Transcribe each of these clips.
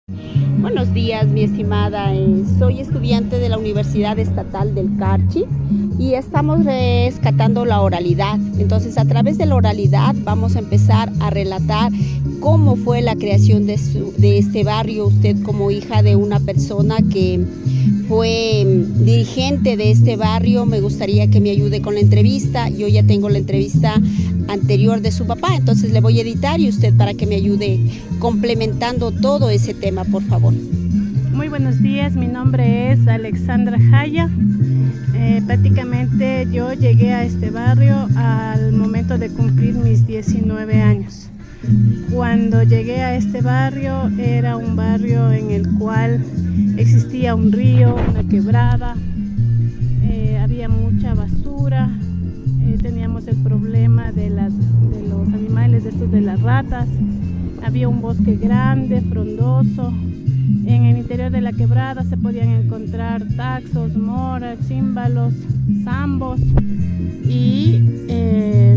Buenos días, mi estimada. Soy estudiante de la Universidad Estatal del Carchi y estamos rescatando la oralidad. Entonces, a través de la oralidad vamos a empezar a relatar cómo fue la creación de este barrio. Usted, como hija de una persona que fue dirigente de este barrio, me gustaría que me ayude con la entrevista. Yo ya tengo la entrevista anterior de su papá, entonces le voy a editar y usted para que me ayude complementando todo ese tema, por favor. Muy buenos días, mi nombre es Alexandra Jaya. Prácticamente yo llegué a este barrio al momento de cumplir mis 19 años. Cuando llegué a este barrio era un barrio en el cual existía un río, una quebrada, había mucha basura, teníamos el problema de los animales, de las ratas, había un bosque grande, frondoso. En el interior de la quebrada se podían encontrar taxos, moras, címbalos, zambos. Y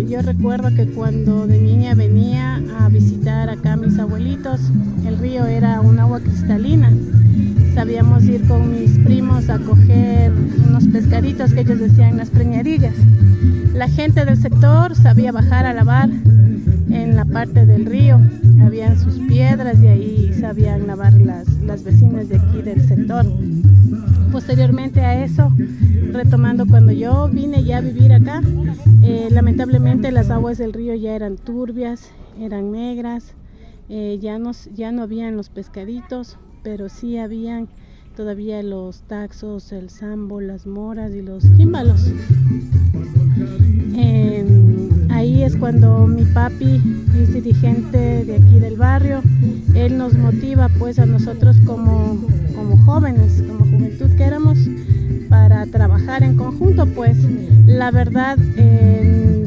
yo recuerdo que cuando de niña venía a visitar acá a mis abuelitos, el río era un agua cristalina. Sabíamos ir con mis primos a coger unos pescaditos que ellos decían las preñadillas. La gente del sector sabía bajar a lavar en la parte del río, habían sus piedras y ahí sabían lavar las vecinas de aquí del sector. Posteriormente a eso, retomando cuando yo vine ya a vivir acá, lamentablemente las aguas del río ya eran turbias, eran negras, ya no habían los pescaditos, pero sí habían todavía los taxos, el sambo, las moras y los químbalos. Ahí es cuando mi papi es dirigente de aquí del barrio. Él nos motiva pues a nosotros como jóvenes, como juventud que éramos, para trabajar en conjunto. Pues la verdad,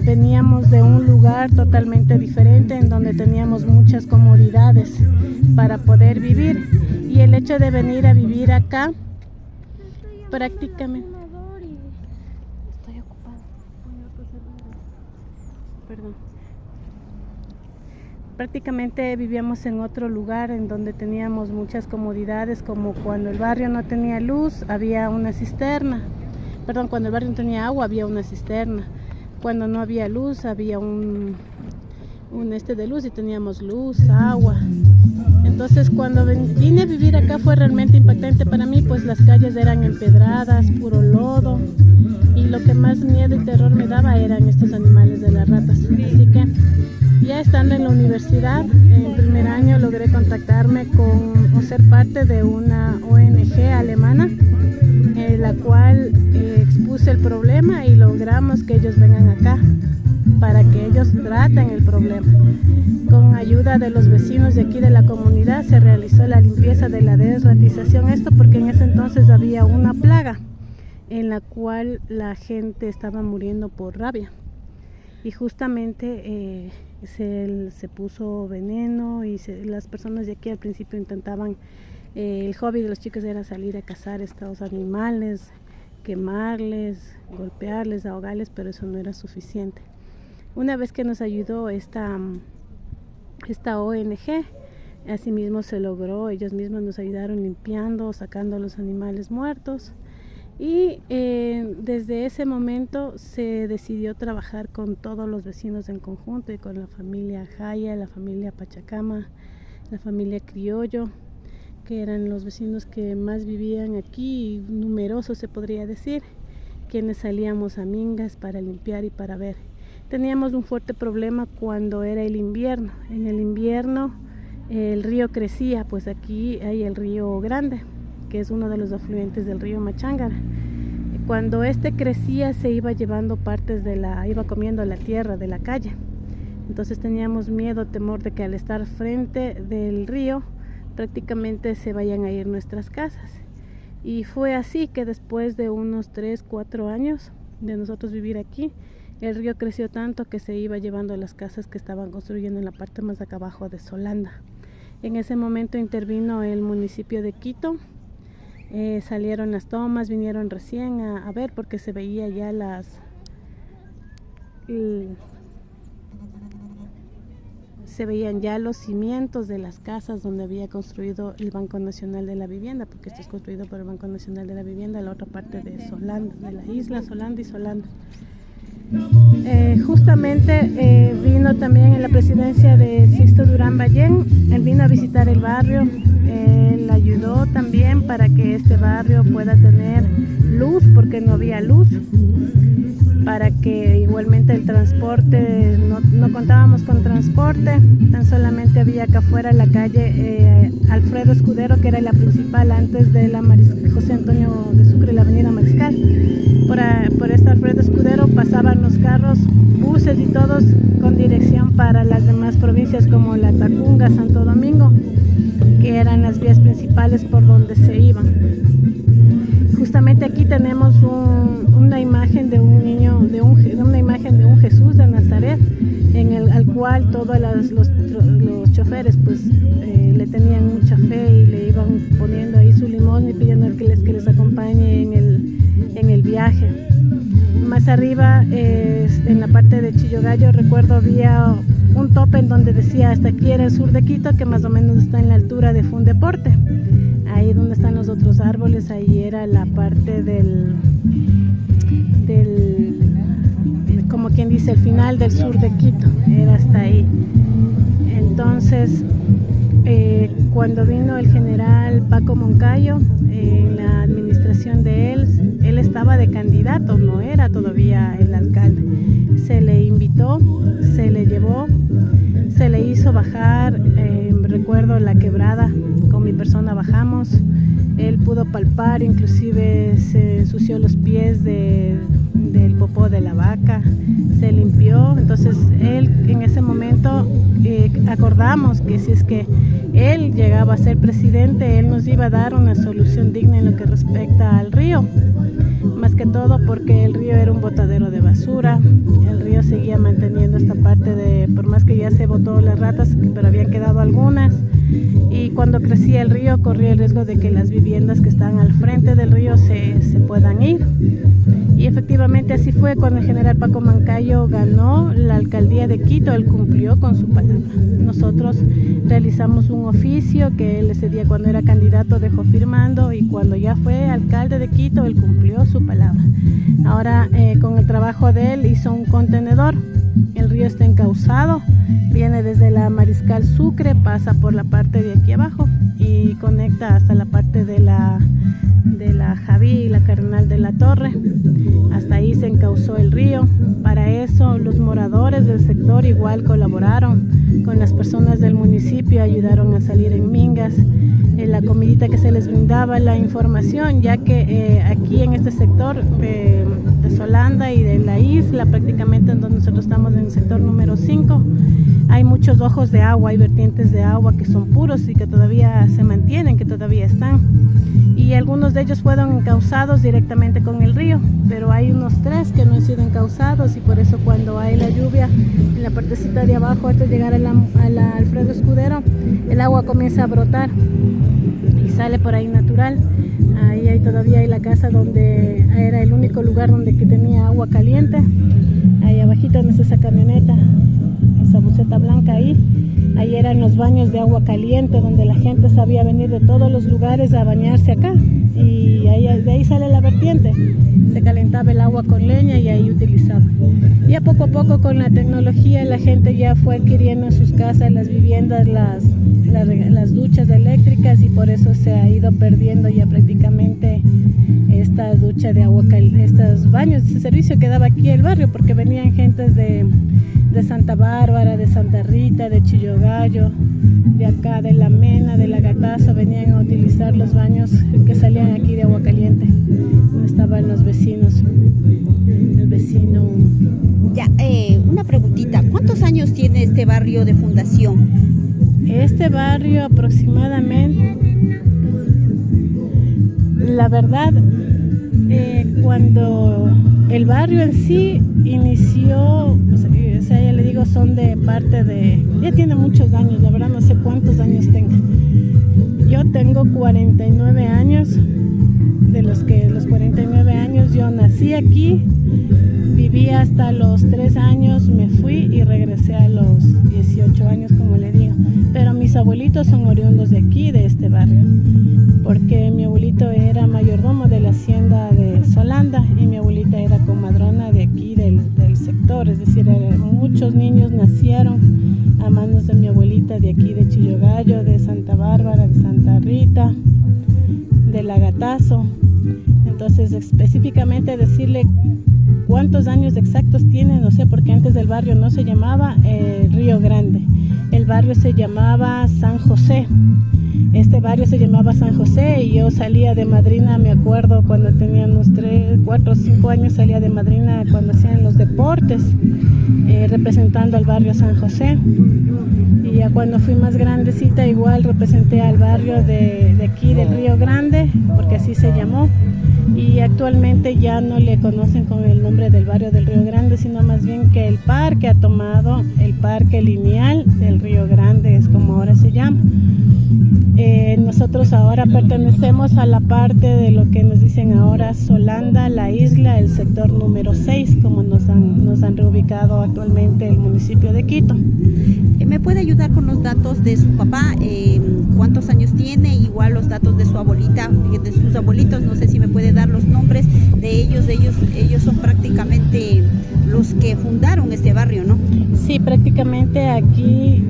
veníamos de un lugar totalmente diferente en donde teníamos muchas comodidades para poder vivir, y el hecho de venir a vivir acá prácticamente prácticamente vivíamos en otro lugar en donde teníamos muchas comodidades, como cuando el barrio no tenía luz, había una cisterna. Cuando el barrio no tenía agua, había una cisterna. Cuando no había luz, había un de luz y teníamos luz, agua. Entonces, cuando vine a vivir acá fue realmente impactante para mí, pues las calles eran empedradas, puro lodo, y lo que más miedo y terror me daba eran estos animales de las ratas. Así que ya estando en la universidad, en primer año logré contactarme o ser parte de una ONG alemana, en la cual expuse el problema y logramos que ellos vengan acá para que ellos traten el problema. Con ayuda de los vecinos de aquí de la comunidad se realizó la limpieza de la desratización. Esto porque en ese entonces había una plaga en la cual la gente estaba muriendo por rabia. Y justamente se puso veneno y las personas de aquí al principio intentaban, el hobby de los chicos era salir a cazar estos animales, quemarles, golpearles, ahogarles, pero eso no era suficiente. Una vez que nos ayudó esta ONG, asimismo se logró, ellos mismos nos ayudaron limpiando, sacando los animales muertos. Y desde ese momento se decidió trabajar con todos los vecinos en conjunto y con la familia Jaya, la familia Pachacama, la familia Criollo, que eran los vecinos que más vivían aquí, numerosos se podría decir, quienes salíamos a mingas para limpiar y para ver. Teníamos un fuerte problema cuando era el invierno. En el invierno el río crecía, pues aquí hay el río Grande, que es uno de los afluentes del río Machángara. Cuando este crecía se iba llevando iba comiendo la tierra de la calle. Entonces teníamos miedo, temor de que al estar frente del río prácticamente se vayan a ir nuestras casas. Y fue así que después de unos 3-4 años de nosotros vivir aquí, el río creció tanto que se iba llevando las casas que estaban construyendo en la parte más acá abajo de Solanda. En ese momento intervino el municipio de Quito. Salieron las tomas, vinieron recién a ver porque se veía ya se veían ya los cimientos de las casas donde había construido el Banco Nacional de la Vivienda, porque esto es construido por el Banco Nacional de la Vivienda, la otra parte de Solanda, de la isla Solanda y Solanda. Justamente vino también en la presidencia de Sixto Durán Ballén, él vino a visitar el barrio, él ayudó también para que este barrio pueda tener luz, porque no había luz, para que igualmente el transporte, no contábamos con transporte, tan solamente había acá afuera la calle Alfredo Escudero, que era la principal antes de la José Antonio de Sucre y la avenida Mariscal. Por esta Alfredo Escudero pasaban los carros, buses y todos con dirección para las demás provincias como La Tacunga, Santo Domingo, que eran las vías principales por donde se iban. Justamente aquí tenemos una imagen de un niño, una imagen de un Jesús de Nazaret, al cual todos los choferes pues le tenían mucha fe y le iban poniendo ahí su limón y pidiendo que les acompañe en el viaje. Más arriba, en la parte de Chillogallo, recuerdo había un tope en donde decía hasta aquí era el sur de Quito, que más o menos está en la altura de Fundeporte. Ahí donde están los otros árboles, ahí era la parte del como quien dice, el final del sur de Quito, era hasta ahí. Entonces, cuando vino el general Paco Moncayo, en la administración de él estaba de candidato, no era todavía el alcalde. Se le invitó, se le llevó, se le hizo bajar, recuerdo la quebrada, con mi persona bajamos, él pudo palpar, inclusive se ensució los pies del popó de la vaca, se limpió. Entonces él en ese momento acordamos que si es que él llegaba a ser presidente, él nos iba a dar una solución digna en lo que respecta al río, más que todo porque el río era un botadero de basura, el río seguía manteniendo esta parte por más que ya se botó las ratas, pero habían quedado algunas, y cuando crecía el río corría el riesgo de que las viviendas que están al frente del río se puedan ir. Y efectivamente así fue. Cuando el general Paco Moncayo ganó la alcaldía de Quito, él cumplió con su palabra. Nosotros realizamos un oficio que él ese día, cuando era candidato, dejó firmando, y cuando ya fue alcalde de Quito, él cumplió su palabra. Ahora con el trabajo de él hizo un contenedor. El río está encauzado, viene desde la Mariscal Sucre, pasa por la parte de aquí abajo y conecta hasta la parte de la Javí y la Cardenal de la Torre. Hasta ahí se encauzó el río. Para eso los moradores del sector igual colaboraron con las personas del municipio, ayudaron a salir en mingas, la comidita que se les brindaba, la información, ya que aquí en este sector de Solanda y de la isla, prácticamente en donde nosotros estamos en el sector número 5, hay muchos ojos de agua, hay vertientes de agua que son puros y que todavía se mantienen, que todavía están, y algunos de ellos fueron encauzados directamente con el río, pero hay unos 3 que no han sido encauzados, y por eso cuando hay la lluvia en la partecita de abajo, antes de llegar a la Alfredo Escudero, el agua comienza a brotar y sale por ahí natural. Ahí todavía hay la casa donde era el único lugar donde que tenía agua caliente. Ahí abajito donde está esa camioneta, esa buseta blanca ahí eran los baños de agua caliente, donde la gente sabía venir de todos los lugares a bañarse acá, y de ahí sale la vertiente. Se calentaba el agua con leña y ahí utilizaban. Ya poco a poco con la tecnología la gente ya fue adquiriendo en sus casas, las viviendas, las duchas eléctricas, y por eso se ha ido perdiendo ya prácticamente esta ducha de agua caliente, estos baños, ese servicio que daba aquí el barrio, porque venían gentes de Santa Bárbara, de Santa Rita, de Chillogallo, de acá de La Mena, de La Gatazo, venían a utilizar los baños que salían aquí de agua caliente, donde estaban los vecinos. El vecino. Ya, una preguntita, ¿cuántos años tiene este barrio de fundación? Este barrio aproximadamente, la verdad, cuando el barrio en sí inició, o sea, ya le digo, son de parte de, ya tiene muchos años, la verdad no sé cuántos años tenga. Yo tengo 49 años, de los 49 años yo nací aquí, viví hasta los 3 años, me fui y regresé a los 18 años como abuelitos son oriundos de aquí, de este barrio, porque mi abuelito era mayordomo de la hacienda de Solanda y mi abuelita era comadrona de aquí del sector, es decir, muchos niños nacieron a manos de mi abuelita de aquí de Chillogallo, de Santa Bárbara, de Santa Rita, de Lagatazo. Entonces, específicamente decirle cuántos años exactos tiene, no sé, porque antes del barrio no se llamaba Río Grande, el barrio se llamaba San José. Este barrio se llamaba San José y yo salía de madrina, me acuerdo cuando tenía unos 3, 4, 5 años, salía de madrina cuando hacían los deportes, representando al barrio San José. Y ya cuando fui más grandecita igual representé al barrio de aquí del Río Grande, porque así se llamó. Y actualmente ya no le conocen con el nombre del barrio del Río Grande, sino más bien que el parque ha tomado el parque lineal del Río Grande, es como ahora se llama. Nosotros ahora pertenecemos a la parte de lo que nos dicen ahora Solanda, la isla, el sector número 6, como nos han reubicado actualmente el municipio de Quito. ¿Me puede ayudar con los datos de su papá? ¿Cuántos años tiene? Igual los datos de su abuelita, de sus abuelitos, no sé si me puede dar los nombres de ellos. Ellos son prácticamente los que fundaron este barrio, ¿no? Sí, prácticamente aquí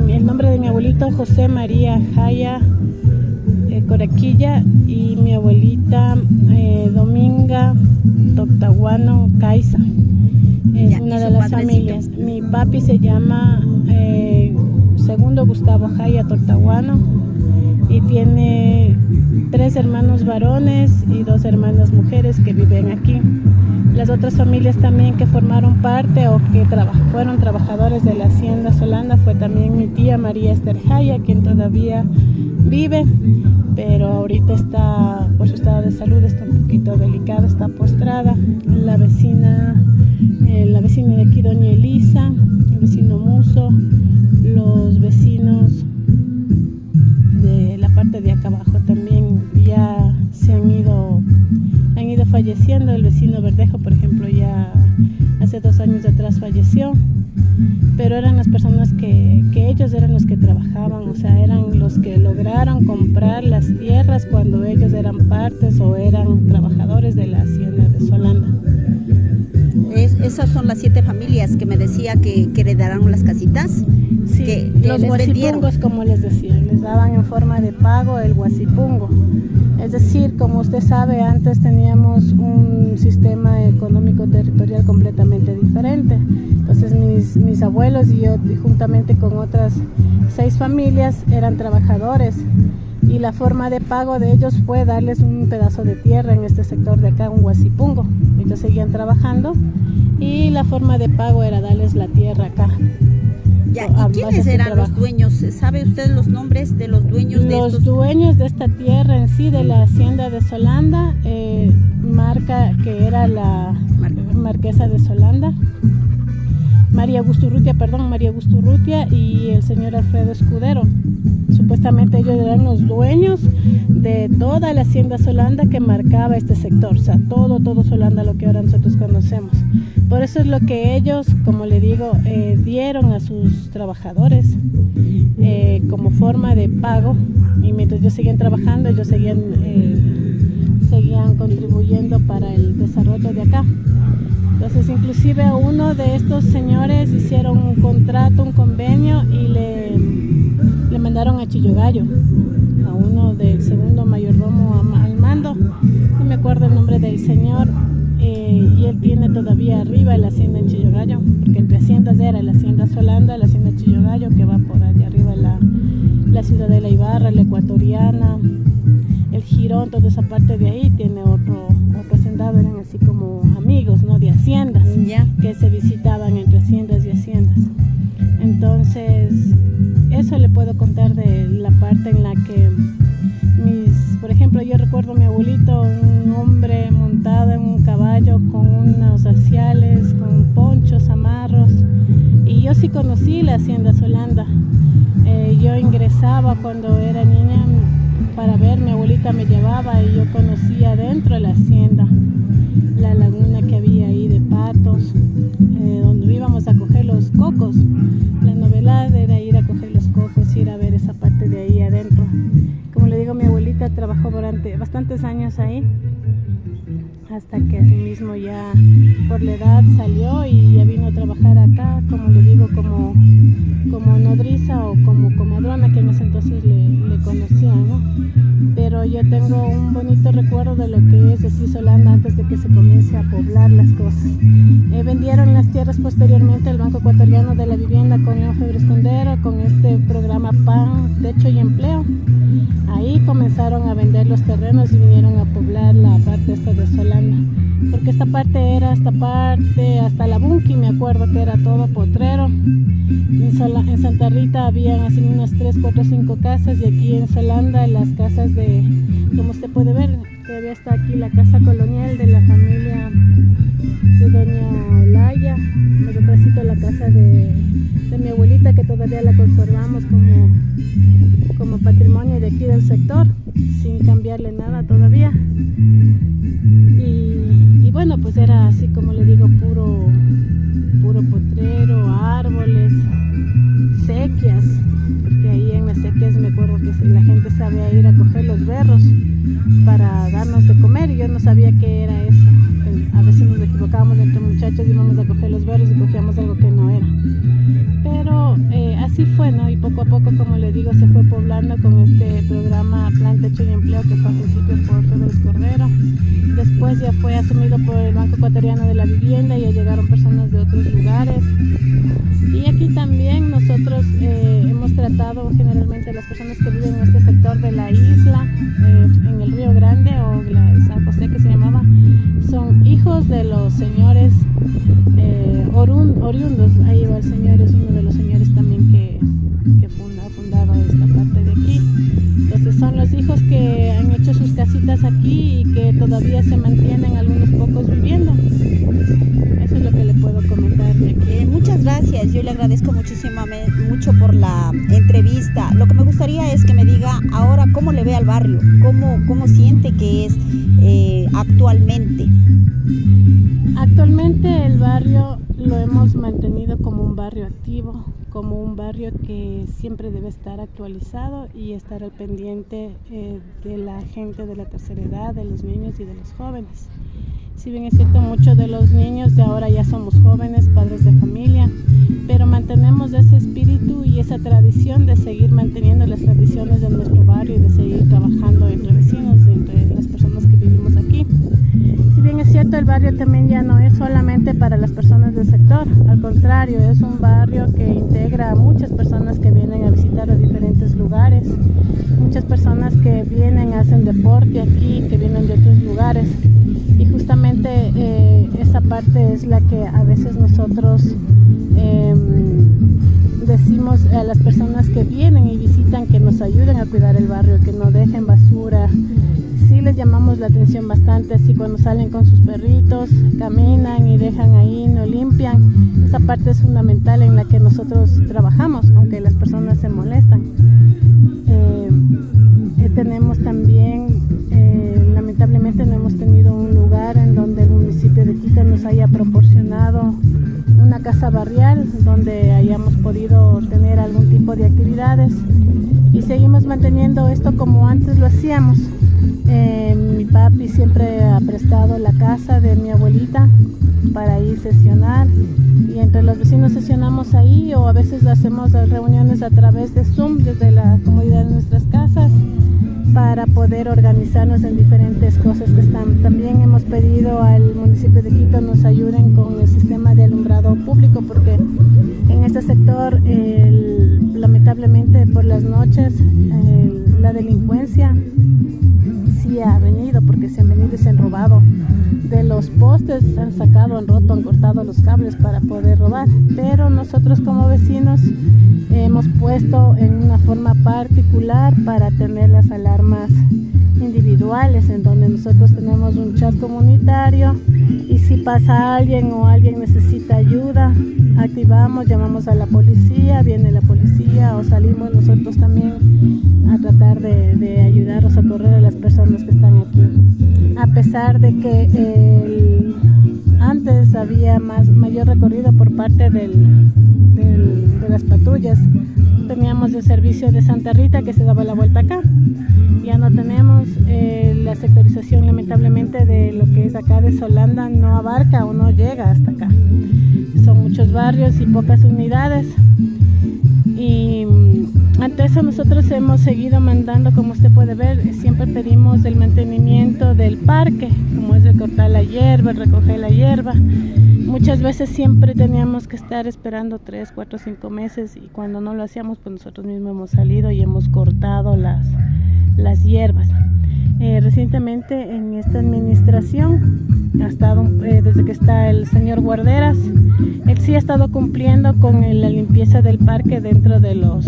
el nombre de mi abuelito José María Jaya Coraquilla y mi abuelita Dominga Toctahuano Caiza. Es una de las familias. Mi papi se llama Segundo Gustavo Jaya Toctahuano y tiene 3 hermanos varones y 2 hermanas mujeres que viven aquí. Las otras familias también que formaron parte o que fueron trabajadores de la hacienda Solanda fue también mi tía María Esther Jaya, quien todavía vive, pero ahorita está, por su estado de salud, está un poquito delicada, está postrada. La vecina de aquí, doña Elisa, el vecino Muso, los vecinos de la parte de acá abajo también ya se han ido falleciendo. El vecino Verdejo, por ejemplo, ya hace 2 años atrás falleció, pero eran las personas que ellos eran los que trabajaban, o sea, eran los que lograron comprar las tierras cuando ellos eran partes o eran trabajadores de la hacienda de Solanda. Esas son las 7 familias que me decía que heredaron las casitas. Sí, que los guasipungos, como les decía, les daban en forma de pago el guasipungo. Es decir, como usted sabe, antes teníamos un sistema económico territorial completamente diferente. Entonces mis abuelos y yo, juntamente con otras 6 familias, eran trabajadores. Y la forma de pago de ellos fue darles un pedazo de tierra en este sector de acá, un guasipungo. Ellos seguían trabajando y la forma de pago era darles la tierra acá. Ya, ¿y quiénes eran los dueños? ¿Sabe usted los nombres de los dueños de estos? Los dueños de esta tierra en sí, de la hacienda de Solanda, marca que era la marquesa de Solanda, María Gusturrutia y el señor Alfredo Escudero. Supuestamente ellos eran los dueños de toda la hacienda Solanda que marcaba este sector, o sea, todo Solanda, lo que ahora nosotros conocemos. Por eso es lo que ellos, como le digo, dieron a sus trabajadores como forma de pago, y mientras ellos seguían trabajando, ellos seguían contribuyendo para el desarrollo de acá. Entonces, inclusive a uno de estos señores hicieron un contrato, un convenio, y le mandaron a Chillogallo, a uno del segundo mayordomo al mando, no me acuerdo el nombre del señor, y él tiene todavía arriba la hacienda en Chillogallo, porque entre haciendas era la hacienda Solanda, la hacienda Chillogallo, que va por allá arriba la Ciudadela Ibarra, la Ecuatoriana, el Girón, toda esa parte de ahí tiene otro hacendado, eran así como amigos, ¿no?, de haciendas, que se visitaban entre haciendas y haciendas. Entonces, eso le puedo contar de la parte en la que por ejemplo, yo recuerdo a mi abuelito, un hombre montado en un caballo con unos aciales, con ponchos, amarros, y yo sí conocí la hacienda Solanda. Yo ingresaba cuando era niña para ver, mi abuelita me llevaba y yo conocía dentro de la hacienda la laguna que había ahí de patos, donde íbamos a coger los cocos. La novedad era ir a coger los cocos, ir a ver abuelita trabajó durante bastantes años ahí, hasta que así mismo ya por la edad salió y ya vino a trabajar acá, como le digo, como nodriza o como comadrona, que en ese entonces le conocían, ¿no? Pero yo tengo un bonito recuerdo de lo que es así Solanda antes de que se comience a poblar las cosas. Vendieron las tierras posteriormente al Banco Ecuatoriano de la Vivienda con León Febres Condero, con este programa PAN, Techo y Empleo. Ahí comenzaron a vender los terrenos y vinieron a poblar la parte esta de Solanda, porque esta parte hasta la Bunqui, me acuerdo que era todo potrero. En Santa Rita habían así unas 3, 4, 5 casas, y aquí en Solanda las casas de, como usted puede ver, todavía está aquí la casa colonial de la familia de doña Olaya, más atrásito la casa de mi abuelita, que todavía la conservamos como patrimonio de aquí del sector, sin cambiarle nada todavía. Y bueno, pues era así, como le digo, puro potrero, árboles, sequias, porque ahí en las sequias me acuerdo que la gente sabía ir a coger los berros para darnos de comer, y yo no sabía qué era eso. A veces nos equivocábamos entre muchachos, íbamos a coger los berros y cogíamos algo que no era. Pero así fue, ¿no? Y poco a poco, como le digo, se fue poblando con este programa Plan Techo y Empleo, que fue al principio por Febres Cordero. Después ya fue asumido por el Banco Ecuatoriano de la Vivienda y ya llegaron personas de otros lugares. Y aquí también nosotros hemos tratado generalmente las personas que viven en este sector de la isla, en el Río Grande o la San José que se llamaba, son hijos de los señores oriundos. Ahí va el señor, es uno de los señores también que ha fundado esta parte de aquí. Entonces son los hijos que han hecho sus casitas aquí y que todavía se mantienen algunos pocos viviendo. Eso es lo que le puedo comentar de aquí. Muchas gracias, yo le agradezco mucho por la entrevista. Lo que me gustaría es que me diga ahora cómo le ve al barrio, cómo siente que es actualmente. Actualmente el barrio lo hemos mantenido como un barrio activo, como un barrio que siempre debe estar actualizado y estar al pendiente de la gente de la tercera edad, de los niños y de los jóvenes. Si bien es cierto, muchos de los niños de ahora ya somos jóvenes, padres de familia, pero mantenemos ese espíritu y esa tradición de seguir manteniendo las tradiciones de nuestro barrio y de seguir trabajando entre vecinos, entre las personas que vivimos aquí. Si bien es cierto, el barrio también ya no es solamente para las personas del sector, al contrario, es un barrio que integra a muchas personas que vienen a visitar a diferentes lugares, muchas personas que vienen, hacen deporte aquí, que vienen de otros lugares. Y justamente esa parte es la que a veces nosotros decimos a las personas que vienen y visitan que nos ayuden a cuidar el barrio, que no dejen basura. Sí les llamamos la atención bastante, así cuando salen con sus perritos, caminan y dejan ahí, no limpian. Esa parte es fundamental en la que nosotros trabajamos, aunque las personas se molestan. Tenemos también, lamentablemente no hemos tenido un lugar en donde el municipio de Quito nos haya proporcionado una casa barrial donde hayamos podido tener algún tipo de actividades, y seguimos manteniendo esto como antes lo hacíamos. Mi papi siempre ha prestado la casa de mi abuelita para ir sesionar, y entre los vecinos sesionamos ahí, o a veces hacemos reuniones a través de Zoom desde la comodidad de nuestras casas para poder organizarnos en diferentes cosas que están. También hemos pedido al municipio de Quito nos ayuden con el sistema de alumbrado público, porque en este sector lamentablemente por las noches la delincuencia sí ha venido, porque se han venido y se han robado de los postes, han sacado, han roto, han cortado los cables para poder robar. Pero nosotros como vecinos hemos puesto en una forma particular para tener las alarmas individuales, en donde nosotros tenemos un chat comunitario, y si pasa alguien o alguien necesita ayuda, activamos, llamamos a la policía, viene la policía, o salimos nosotros también a tratar de ayudar o socorrer a las personas que están aquí. A pesar de que antes había mayor recorrido por parte de las patrullas, teníamos el servicio de Santa Rita que se daba la vuelta acá. Ya no tenemos, administración lamentablemente de lo que es acá de Solanda no abarca o no llega hasta acá. Son muchos barrios y pocas unidades. Y ante eso nosotros hemos seguido mandando, como usted puede ver, siempre pedimos el mantenimiento del parque, como es recortar la hierba, recoger la hierba. Muchas veces siempre teníamos que estar esperando 3, 4, 5 meses y cuando no lo hacíamos, pues nosotros mismos hemos salido y hemos cortado las hierbas. Recientemente en esta administración ha estado, desde que está el señor Guarderas, él sí ha estado cumpliendo con la limpieza del parque dentro de los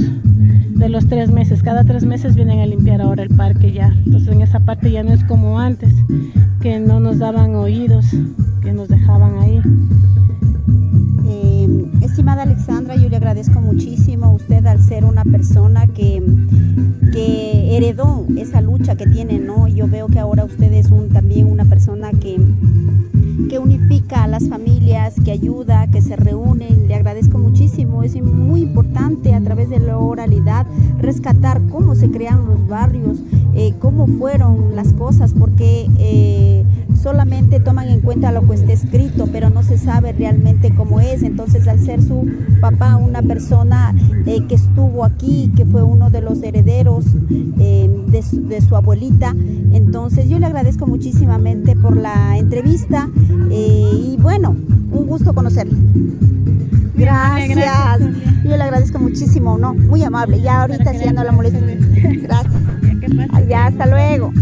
3 meses. Cada 3 meses vienen a limpiar ahora el parque ya. Entonces en esa parte ya no es como antes, que no nos daban oídos, que nos dejaban ahí. Estimada Alexandra, yo le agradezco muchísimo a usted al ser una persona que heredó esa lucha que tiene, ¿no? Yo veo que ahora usted es también una persona que unifica a las familias, que ayuda, que se reúnen. Le agradezco muchísimo. Es muy importante a través de la oralidad rescatar cómo se crearon los barrios, cómo fueron las cosas, porque solamente toman en cuenta lo que está escrito, pero no se sabe realmente cómo es. Entonces, al ser su papá una persona que estuvo aquí, que fue uno de los herederos de su abuelita, entonces yo le agradezco muchísimamente por la entrevista y bueno, un gusto conocerle. Gracias. Yo le agradezco muchísimo, ¿no? Muy amable. Ya ahorita sí ya no la molesto. Gracias. Ya, hasta luego.